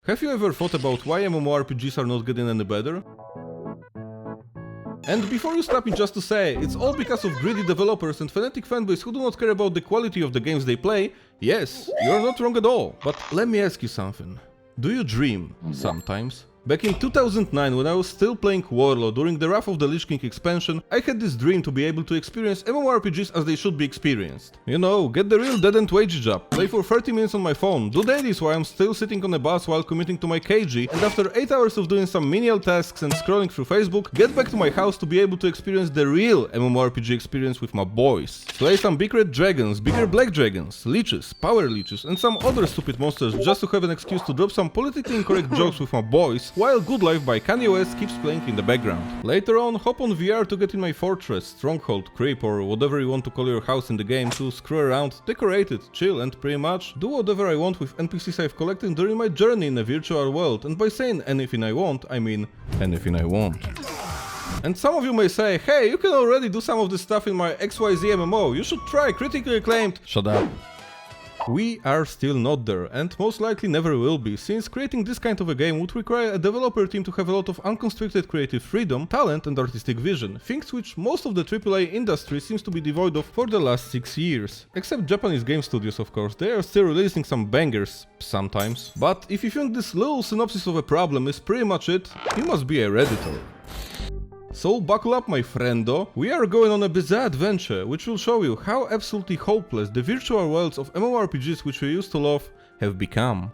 Have you ever thought about why MMORPGs are not getting any better? And before you stop me just to say, it's all because of greedy developers and fanatic fanboys who do not care about the quality of the games they play, yes, you're not wrong at all. But let me ask you something. Do you dream sometimes? Back in 2009, when I was still playing Warlord during the Wrath of the Lich King expansion, I had this dream to be able to experience MMORPGs as they should be experienced. You know, get the real dead-end wage job, play for 30 minutes on my phone, do dailies while I'm still sitting on a bus while committing to my KG, and after 8 hours of doing some menial tasks and scrolling through Facebook, get back to my house to be able to experience the real MMORPG experience with my boys. Slay some big red dragons, bigger black dragons, leeches, power leeches, and some other stupid monsters just to have an excuse to drop some politically incorrect jokes with my boys, while Good Life by Kanye West keeps playing in the background. Later on, hop on VR to get in my fortress, stronghold, creep, or whatever you want to call your house in the game to screw around, decorate it, chill, and pretty much do whatever I want with NPCs I've collected during my journey in a virtual world, and by saying anything I want, I mean anything I want. And some of you may say, hey, you can already do some of this stuff in my XYZ MMO, you should try critically acclaimed. Shut up. We are still not there, and most likely never will be, since creating this kind of a game would require a developer team to have a lot of unconstricted creative freedom, talent and artistic vision, things which most of the AAA industry seems to be devoid of for the last 6 years. Except Japanese game studios, of course, they are still releasing some bangers, sometimes. But if you think this little synopsis of a problem is pretty much it, you must be a Redditor. So buckle up, my friendo, we are going on a bizarre adventure which will show you how absolutely hopeless the virtual worlds of MMORPGs which we used to love have become.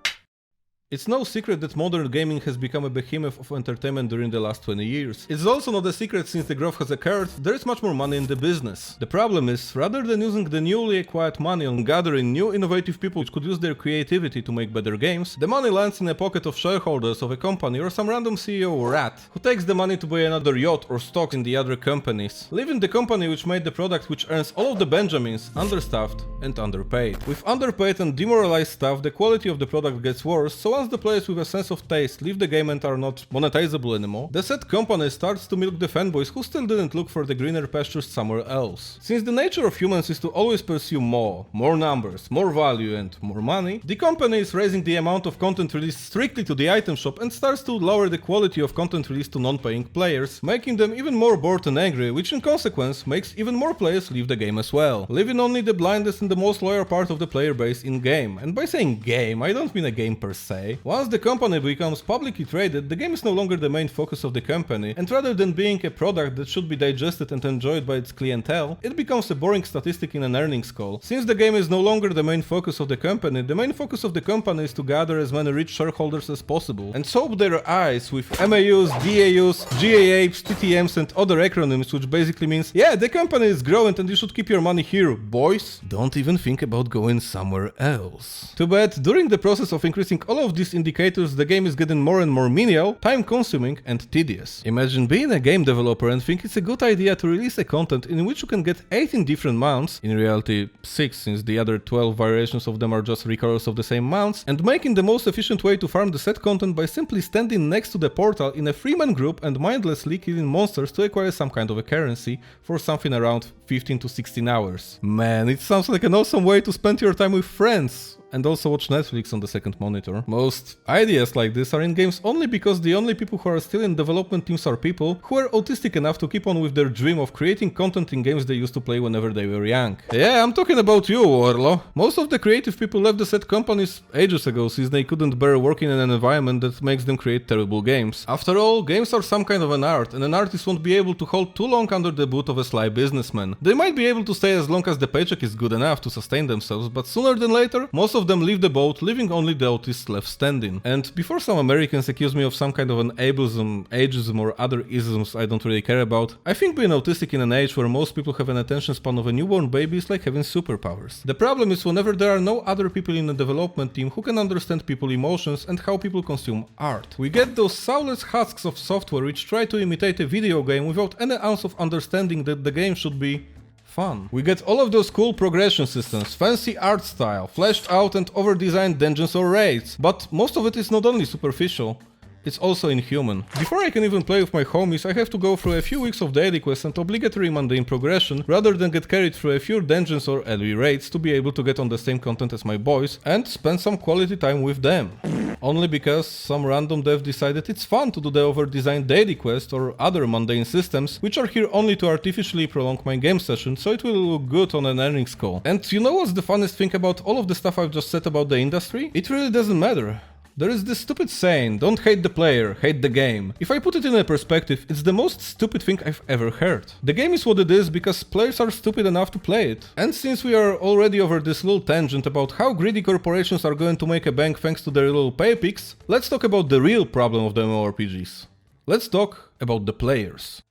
It's no secret that modern gaming has become a behemoth of entertainment during the last 20 years. It's also not a secret since the growth has occurred, there is much more money in the business. The problem is, rather than using the newly acquired money on gathering new innovative people which could use their creativity to make better games, the money lands in a pocket of shareholders of a company or some random CEO or rat, who takes the money to buy another yacht or stock in the other companies, leaving the company which made the product which earns all of the Benjamins understaffed and underpaid. With underpaid and demoralized staff, the quality of the product gets worse, so once the players with a sense of taste leave the game and are not monetizable anymore, the said company starts to milk the fanboys who still didn't look for the greener pastures somewhere else. Since the nature of humans is to always pursue more numbers, more value and more money, the company is raising the amount of content released strictly to the item shop and starts to lower the quality of content released to non-paying players, making them even more bored and angry, which in consequence makes even more players leave the game as well, leaving only the blindest and the most loyal part of the player base in game. And by saying game, I don't mean a game per se. Once the company becomes publicly traded, the game is no longer the main focus of the company, and rather than being a product that should be digested and enjoyed by its clientele, it becomes a boring statistic in an earnings call. Since the game is no longer the main focus of the company is to gather as many rich shareholders as possible, and soap their eyes with MAUs, DAUs, GAAs, TTMs and other acronyms, which basically means, yeah, the company is growing and you should keep your money here, boys. Don't even think about going somewhere else. Too bad, during the process of increasing all of these indicators, the game is getting more and more menial, time-consuming and tedious. Imagine being a game developer and think it's a good idea to release a content in which you can get 18 different mounts, in reality 6 since the other 12 variations of them are just recolors of the same mounts, and making the most efficient way to farm the said content by simply standing next to the portal in a 3-man group and mindlessly killing monsters to acquire some kind of a currency for something around 15 to 16 hours. Man, it sounds like an awesome way to spend your time with friends. And also watch Netflix on the second monitor. Most ideas like this are in games only because the only people who are still in development teams are people who are autistic enough to keep on with their dream of creating content in games they used to play whenever they were young. Yeah, I'm talking about you, Warlo. Most of the creative people left the said companies ages ago since they couldn't bear working in an environment that makes them create terrible games. After all, games are some kind of an art, and an artist won't be able to hold too long under the boot of a sly businessman. They might be able to stay as long as the paycheck is good enough to sustain themselves, but sooner than later, most of them leave the boat, leaving only the autists left standing. And before some Americans accuse me of some kind of an ableism, ageism or other isms I don't really care about, I think being autistic in an age where most people have an attention span of a newborn baby is like having superpowers. The problem is whenever there are no other people in the development team who can understand people's emotions and how people consume art. We get those soulless husks of software which try to imitate a video game without any ounce of understanding that the game should be fun. We get all of those cool progression systems, fancy art style, fleshed out and over-designed dungeons or raids, but most of it is not only superficial, It's also inhuman. Before I can even play with my homies, I have to go through a few weeks of daily quests and obligatory mundane progression, rather than get carried through a few dungeons or LV raids to be able to get on the same content as my boys and spend some quality time with them. Only because some random dev decided it's fun to do the over-designed daily quest or other mundane systems, which are here only to artificially prolong my game session so it will look good on an earnings call. And you know what's the funniest thing about all of the stuff I've just said about the industry? It really doesn't matter. There is this stupid saying, don't hate the player, hate the game. If I put it in a perspective, it's the most stupid thing I've ever heard. The game is what it is because players are stupid enough to play it. And since we are already over this little tangent about how greedy corporations are going to make a bank thanks to their little pay picks, let's talk about the real problem of the MMORPGs. Let's talk about the players.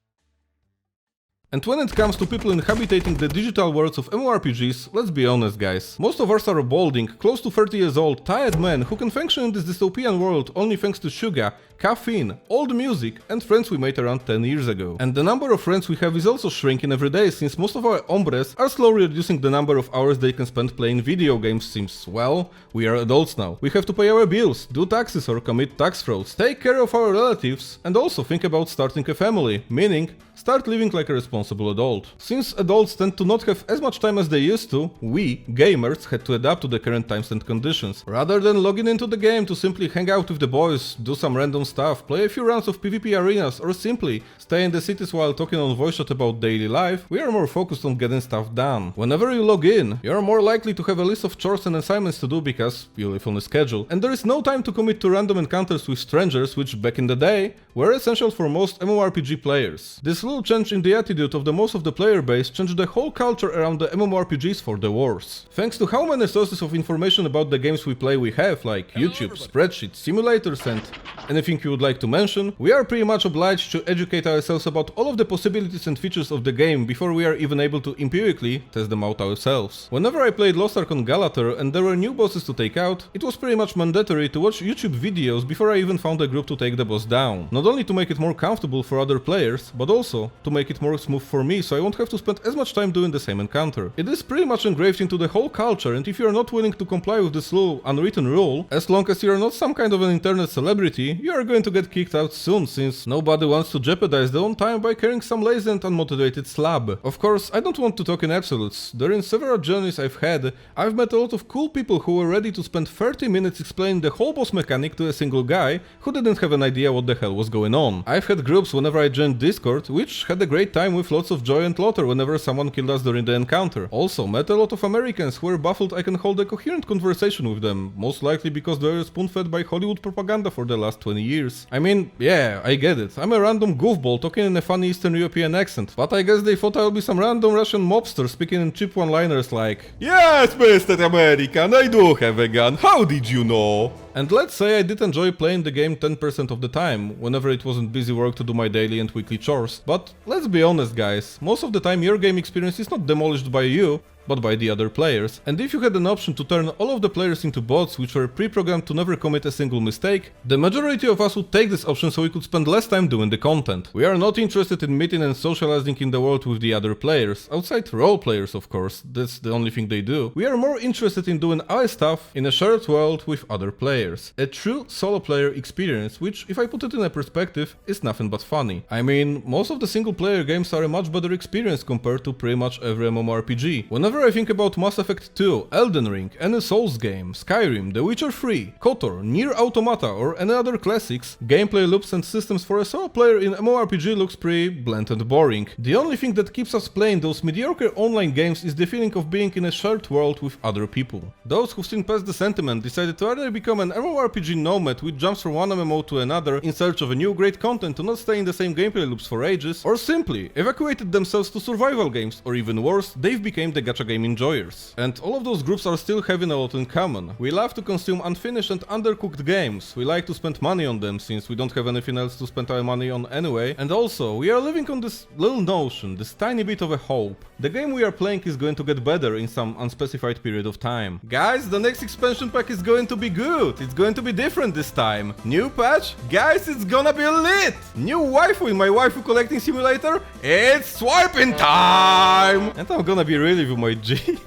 And when it comes to people inhabiting the digital worlds of MMORPGs, let's be honest guys, most of us are balding, close to 30 years old, tired men who can function in this dystopian world only thanks to sugar, caffeine, old music and friends we made around 10 years ago. And the number of friends we have is also shrinking every day since most of our hombres are slowly reducing the number of hours they can spend playing video games since, well, we are adults now. We have to pay our bills, do taxes or commit tax frauds, take care of our relatives and also think about starting a family, meaning start living like a responsible adult. Since adults tend to not have as much time as they used to, we, gamers, had to adapt to the current times and conditions. Rather than logging into the game to simply hang out with the boys, do some random stuff, play a few rounds of PvP arenas, or simply stay in the cities while talking on voice chat about daily life, we are more focused on getting stuff done. Whenever you log in, you are more likely to have a list of chores and assignments to do because you live on a schedule, and there is no time to commit to random encounters with strangers, which back in the day were essential for most MMORPG players. This little change in the attitude of the most of the player base changed the whole culture around the MMORPGs for the worse. Thanks to how many sources of information about the games we play we have, like YouTube, spreadsheets, simulators and anything you would like to mention, we are pretty much obliged to educate ourselves about all of the possibilities and features of the game before we are even able to empirically test them out ourselves. Whenever I played Lost Ark on Galater and there were new bosses to take out, it was pretty much mandatory to watch YouTube videos before I even found a group to take the boss down. Not only to make it more comfortable for other players, but also to make it more smooth for me so I won't have to spend as much time doing the same encounter. It is pretty much engraved into the whole culture, and if you are not willing to comply with this little unwritten rule, as long as you are not some kind of an internet celebrity, you are going to get kicked out soon, since nobody wants to jeopardize their own time by carrying some lazy and unmotivated slab. Of course, I don't want to talk in absolutes. During several journeys I've had, I've met a lot of cool people who were ready to spend 30 minutes explaining the whole boss mechanic to a single guy who didn't have an idea what the hell was going on. I've had groups whenever I joined Discord, which had a great time with lots of joy and laughter whenever someone killed us during the encounter. Also met a lot of Americans who were baffled I can hold a coherent conversation with them, most likely because they were spoon-fed by Hollywood propaganda for the last 20 years. I mean, yeah, I get it. I'm a random goofball talking in a funny Eastern European accent, but I guess they thought I'll be some random Russian mobster speaking in cheap one-liners like, "Yes, Mr. American, I do have a gun, how did you know?" And let's say I did enjoy playing the game 10% of the time, whenever it wasn't busy work to do my daily and weekly chores. But let's be honest guys, most of the time your game experience is not demolished by you, but by the other players. And if you had an option to turn all of the players into bots which were pre-programmed to never commit a single mistake, the majority of us would take this option so we could spend less time doing the content. We are not interested in meeting and socializing in the world with the other players, outside role players of course, that's the only thing they do. We are more interested in doing our stuff in a shared world with other players. A true solo player experience, which if I put it in a perspective, is nothing but funny. I mean, most of the single player games are a much better experience compared to pretty much every MMORPG. Whenever I think about Mass Effect 2, Elden Ring, any Souls game, Skyrim, The Witcher 3, KOTOR, Nier Automata or any other classics, gameplay loops and systems for a solo player in MMORPG looks pretty bland and boring. The only thing that keeps us playing those mediocre online games is the feeling of being in a shared world with other people. Those who've seen past the sentiment decided to either become an MMORPG nomad which jumps from one MMO to another in search of a new great content to not stay in the same gameplay loops for ages, or simply evacuated themselves to survival games, or even worse, they've become the gacha game enjoyers. And all of those groups are still having a lot in common. We love to consume unfinished and undercooked games, we like to spend money on them since we don't have anything else to spend our money on anyway, and also we are living on this little notion, this tiny bit of a hope. The game we are playing is going to get better in some unspecified period of time. Guys, the next expansion pack is going to be good, it's going to be different this time. New patch? Guys, it's gonna be lit! New waifu in my waifu collecting simulator? It's swiping time! And I'm gonna be really with my G.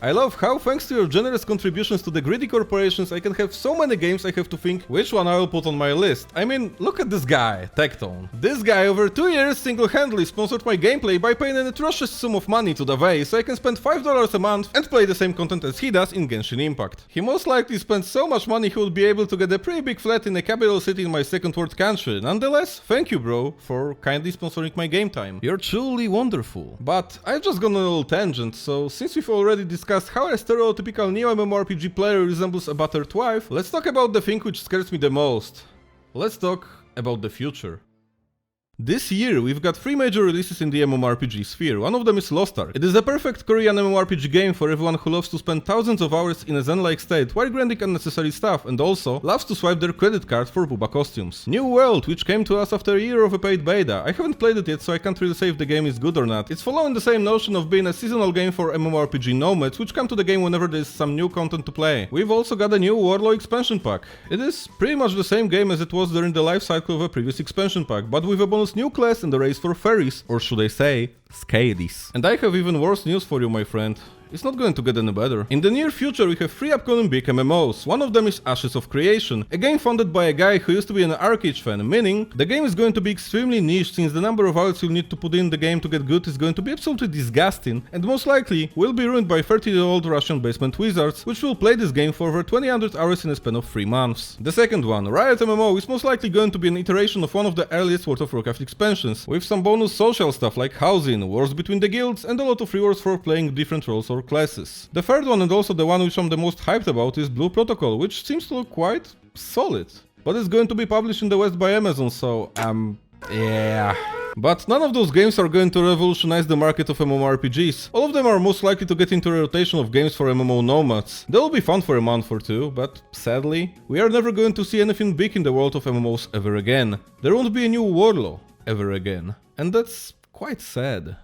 I love how, thanks to your generous contributions to the greedy corporations, I can have so many games I have to think which one I will put on my list. I mean, look at this guy, Tectone. This guy over 2 years single-handedly sponsored my gameplay by paying an atrocious sum of money to the Vay so I can spend $5 a month and play the same content as he does in Genshin Impact. He most likely spent so much money he would be able to get a pretty big flat in a capital city in my second world country. Nonetheless, thank you bro for kindly sponsoring my game time. You're truly wonderful. But I've just gone on a little tangent, so since we've already discussed how a stereotypical neo MMORPG player resembles a battered wife, let's talk about the thing which scares me the most. Let's talk about the future. This year, we've got 3 major releases in the MMORPG sphere. One of them is Lost Ark. It is a perfect Korean MMORPG game for everyone who loves to spend thousands of hours in a zen-like state while grinding unnecessary stuff and also loves to swipe their credit card for booba costumes. New World, which came to us after a year of a paid beta. I haven't played it yet, so I can't really say if the game is good or not. It's following the same notion of being a seasonal game for MMORPG nomads, which come to the game whenever there is some new content to play. We've also got a new Warlow expansion pack. It is pretty much the same game as it was during the life cycle of a previous expansion pack, but with a bonus new class and the race for fairies, or should I say, Scadies. And I have even worse news for you, my friend. It's not going to get any better. In the near future we have 3 upcoming big MMOs. One of them is Ashes of Creation, a game founded by a guy who used to be an Arcade fan, meaning the game is going to be extremely niche since the number of hours you'll need to put in the game to get good is going to be absolutely disgusting and most likely will be ruined by 30-year-old Russian basement wizards which will play this game for over 2,000 hours in a span of 3 months. The second one, Riot MMO, is most likely going to be an iteration of one of the earliest World of Warcraft expansions, with some bonus social stuff like housing, wars between the guilds and a lot of rewards for playing different roles or classes. The third one, and also the one which I'm the most hyped about, is Blue Protocol, which seems to look quite solid. But it's going to be published in the West by Amazon, so yeah. But none of those games are going to revolutionize the market of MMORPGs. All of them are most likely to get into a rotation of games for MMO nomads. They will be fun for a month or two, but sadly, we are never going to see anything big in the world of MMOs ever again. There won't be a new Warlow ever again. And that's quite sad.